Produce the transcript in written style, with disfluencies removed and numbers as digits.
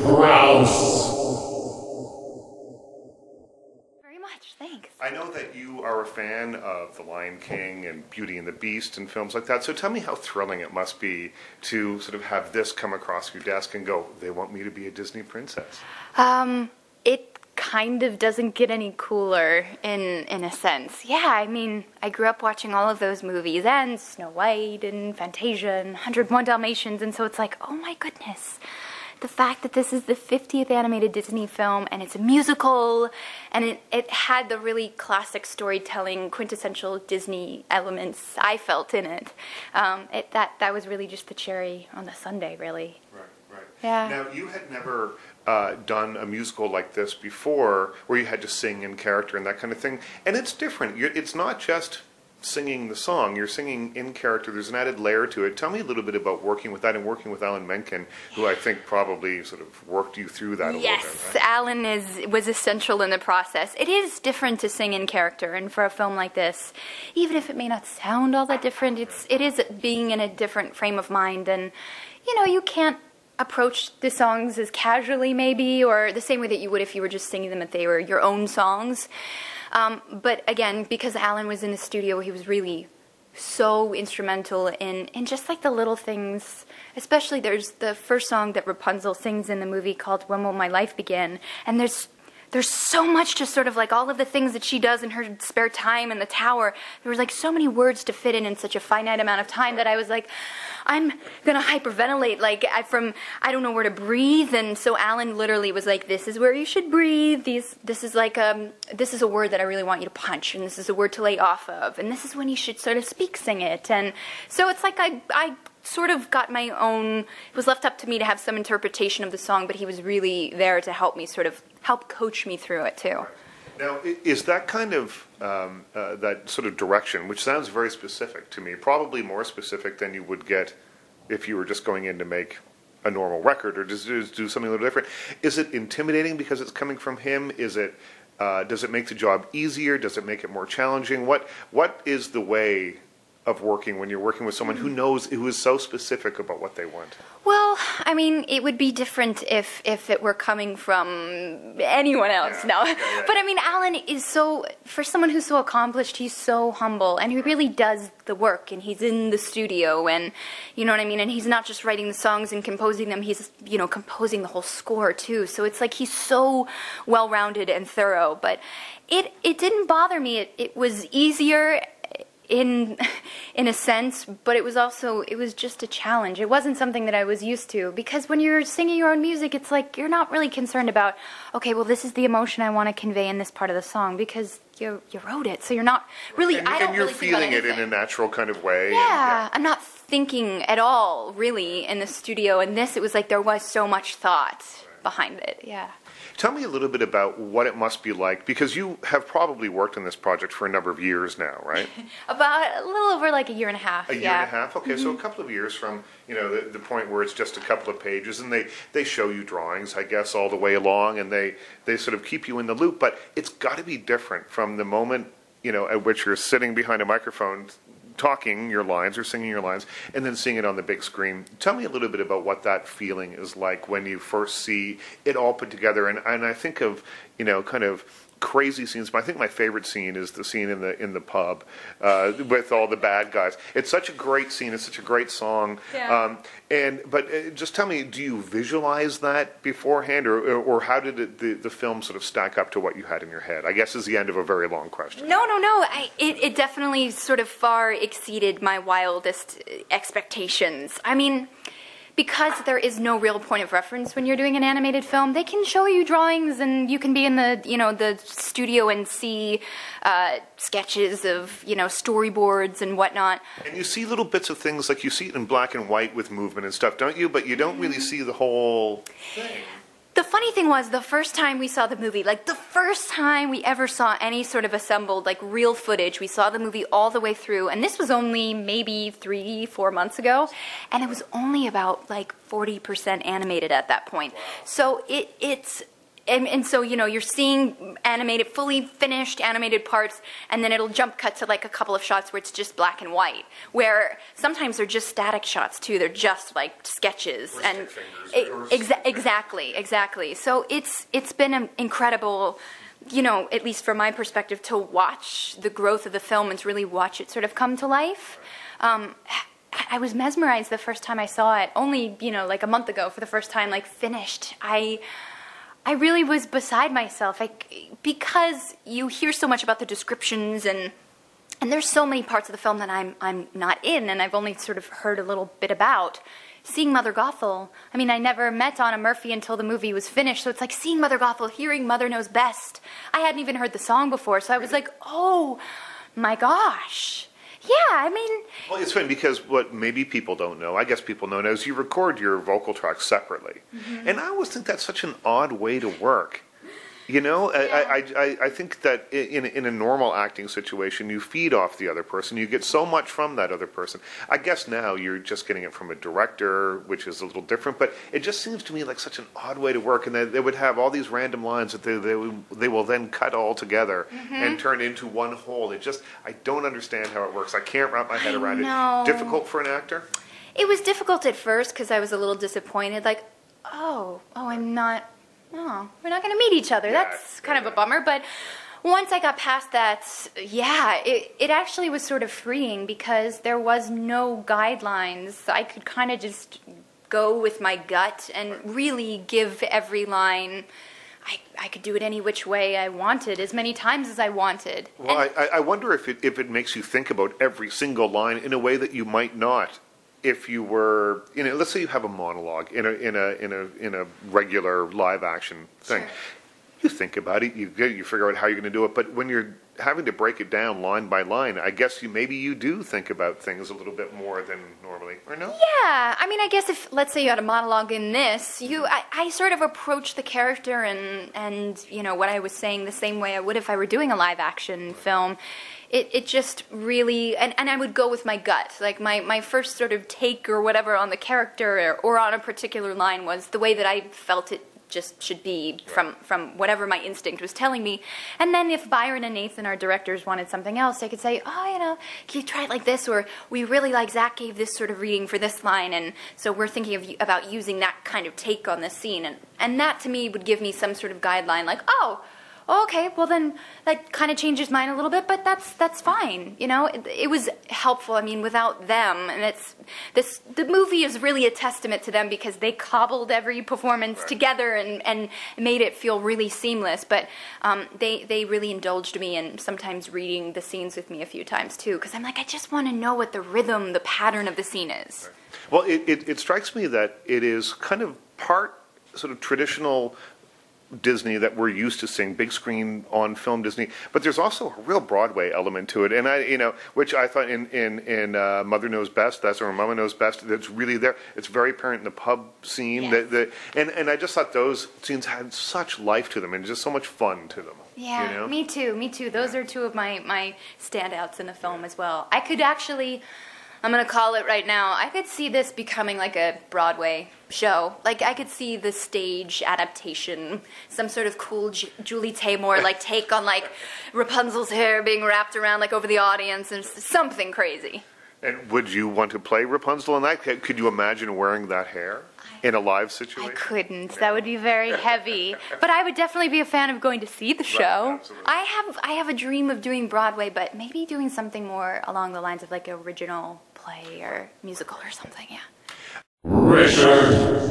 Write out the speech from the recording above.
Crouse. Very much, thanks. I know that you are a fan of The Lion King and Beauty and the Beast and films like that, so tell me how thrilling it must be to sort of have this come across your desk and go, they want me to be a Disney princess. It kind of doesn't get any cooler in a sense. Yeah, I mean, I grew up watching all of those movies and Snow White and Fantasia and 101 Dalmatians, and so it's like, oh my goodness. The fact that this is the 50th animated Disney film and it's a musical and it had the really classic storytelling, quintessential Disney elements I felt in it. That was really just the cherry on the sundae, really. Right. Yeah. Now, you had never done a musical like this before where you had to sing in character and that kind of thing. And it's different. It's not just singing the song, you're singing in character. There's an added layer to it. Tell me a little bit about working with that and working with Alan Menken, who I think probably sort of worked you through that a little bit. Yes, Right? Alan was essential in the process. It is different to sing in character, and for a film like this, even if it may not sound all that different, it is being in a different frame of mind, and you can't approach the songs as casually maybe, or the same way that you would if you were just singing them if they were your own songs. But again, because Alan was in the studio, he was really so instrumental in just like the little things. Especially there's the first song that Rapunzel sings in the movie called When Will My Life Begin? And there's so much to sort of like all of the things that she does in her spare time in the tower. There was like so many words to fit in such a finite amount of time that I was like, I'm gonna hyperventilate. Like I don't know where to breathe. And so Alan literally was like, this is where you should breathe. This is a word that I really want you to punch, and this is a word to lay off of, and this is when you should sort of sing it. And so it's like I sort of got my own. It was left up to me to have some interpretation of the song, but he was really there to help me help coach me through it too. Now, is that kind of, that sort of direction, which sounds very specific to me, probably more specific than you would get if you were just going in to make a normal record or just do something a little different. Is it intimidating because it's coming from him? Is it, does it make the job easier? Does it make it more challenging? What is the way of working when you're working with someone who is so specific about what they want? Well, I mean, it would be different if it were coming from anyone else. No. But I mean, Alan is for someone who's so accomplished, he's so humble, and he really does the work, and he's in the studio, and you know what I mean, and he's not just writing the songs and composing them, he's, composing the whole score too. So it's like he's so well-rounded and thorough, but it didn't bother me. It was easier in a sense, but it was just a challenge. It wasn't something that I was used to, because when you're singing your own music, it's like you're not really concerned about, okay, well, this is the emotion I want to convey in this part of the song, because you wrote it, so you're not really, and you're feeling it in a natural kind of way. Yeah, I'm not thinking at all, really, in the studio, and it was like there was so much thought behind it, yeah. Tell me a little bit about what it must be like, because you have probably worked on this project for a number of years now, right? About a little over like a year and a half. A year and a half? Okay, so a couple of years from, the point where it's just a couple of pages, and they show you drawings, I guess, all the way along, and they sort of keep you in the loop, but it's got to be different from the moment, at which you're sitting behind a microphone talking your lines or singing your lines, and then seeing it on the big screen. Tell me a little bit about what that feeling is like when you first see it all put together. And I think of, kind of crazy scenes. I think my favorite scene is the scene in the pub with all the bad guys. It's such a great scene. It's such a great song. Yeah. But just tell me, do you visualize that beforehand, or how did the film sort of stack up to what you had in your head? I guess is the end of a very long question. No. It definitely sort of far exceeded my wildest expectations. I mean, because there is no real point of reference when you're doing an animated film, they can show you drawings, and you can be in the studio and see sketches of storyboards and whatnot. And you see little bits of things, like you see it in black and white with movement and stuff, don't you? But you don't really see the whole thing. The funny thing was, the first time we saw the movie, like the first time we ever saw any sort of assembled, like real footage, we saw the movie all the way through, and this was only maybe 3-4 months ago, and it was only about like 40% animated at that point. So it's and so, you know, you're seeing fully finished animated parts, and then it'll jump cut to like a couple of shots where it's just black and white, where sometimes they're just static shots too. They're just like sketches. Or and exactly. So it's been an incredible, you know, at least from my perspective, to watch the growth of the film and to really watch it sort of come to life. I was mesmerized the first time I saw it, only, you know, like a month ago for the first time, like finished. I really was beside myself, because you hear so much about the descriptions, and there's so many parts of the film that I'm not in, and I've only sort of heard a little bit about. Seeing Mother Gothel, I mean, I never met Anna Murphy until the movie was finished, so it's like seeing Mother Gothel, hearing Mother Knows Best. I hadn't even heard the song before, so I was like, oh my gosh. Yeah, I mean... Well, it's funny because what maybe people don't know, I guess people don't know, is you record your vocal tracks separately. Mm-hmm. And I always think that's such an odd way to work. You know, yeah. I think that in a normal acting situation, you feed off the other person. You get so much from that other person. I guess now you're just getting it from a director, which is a little different. But it just seems to me like such an odd way to work. And they would have all these random lines that they will then cut all together mm-hmm. and turn into one whole. I don't understand how it works. I can't wrap my head around it. Difficult for an actor? It was difficult at first because I was a little disappointed. Like, I'm not... Oh, we're not going to meet each other. Yeah, that's kind of a bummer. But once I got past that, yeah, it actually was sort of freeing because there was no guidelines. I could kind of just go with my gut and really give every line. I could do it any which way I wanted, as many times as I wanted. Well, I wonder if it makes you think about every single line in a way that you might not. If you were, you know, let's say you have a monologue in a regular live action thing, sure. You think about it, you figure out how you're going to do it. But when you're having to break it down line by line, I guess maybe you do think about things a little bit more than normally, or no? Yeah, I mean, I guess if let's say you had a monologue in this, I sort of approach the character and you know what I was saying the same way I would if I were doing a live action film. It just really, and I would go with my gut. Like my first sort of take or whatever on the character or on a particular line was the way that I felt it just should be from whatever my instinct was telling me. And then if Byron and Nathan, our directors, wanted something else, they could say, oh, you know, can you try it like this? Or we really like Zach gave this sort of reading for this line, and so we're thinking about using that kind of take on this scene. And that to me would give me some sort of guideline, like, oh, okay, well then that kind of changes mine a little bit, but that's fine. You know, it was helpful. I mean, without them, and the movie is really a testament to them because they cobbled every performance together and made it feel really seamless. But they really indulged me in sometimes reading the scenes with me a few times too, because I'm like, I just want to know what the rhythm, the pattern of the scene is. Well, it strikes me that it is kind of part sort of traditional Disney that we're used to seeing, big screen on film Disney, but there's also a real Broadway element to it, and which I thought in Mother Knows Best, or Mama Knows Best, that's really there. It's very apparent in the pub scene, yes. And I just thought those scenes had such life to them and just so much fun to them. Yeah, you know? Me too. Those are two of my standouts in the film as well. I could actually, I'm going to call it right now, I could see this becoming like a Broadway show. Like, I could see the stage adaptation, some sort of cool Julie Taymor, like, take on, like, Rapunzel's hair being wrapped around, like, over the audience, and something crazy. And would you want to play Rapunzel in that? Could you imagine wearing that hair in a live situation? I couldn't. That would be very heavy. But I would definitely be a fan of going to see the show. Right, I have a dream of doing Broadway, but maybe doing something more along the lines of, like, an original play or musical or something, yeah. Richard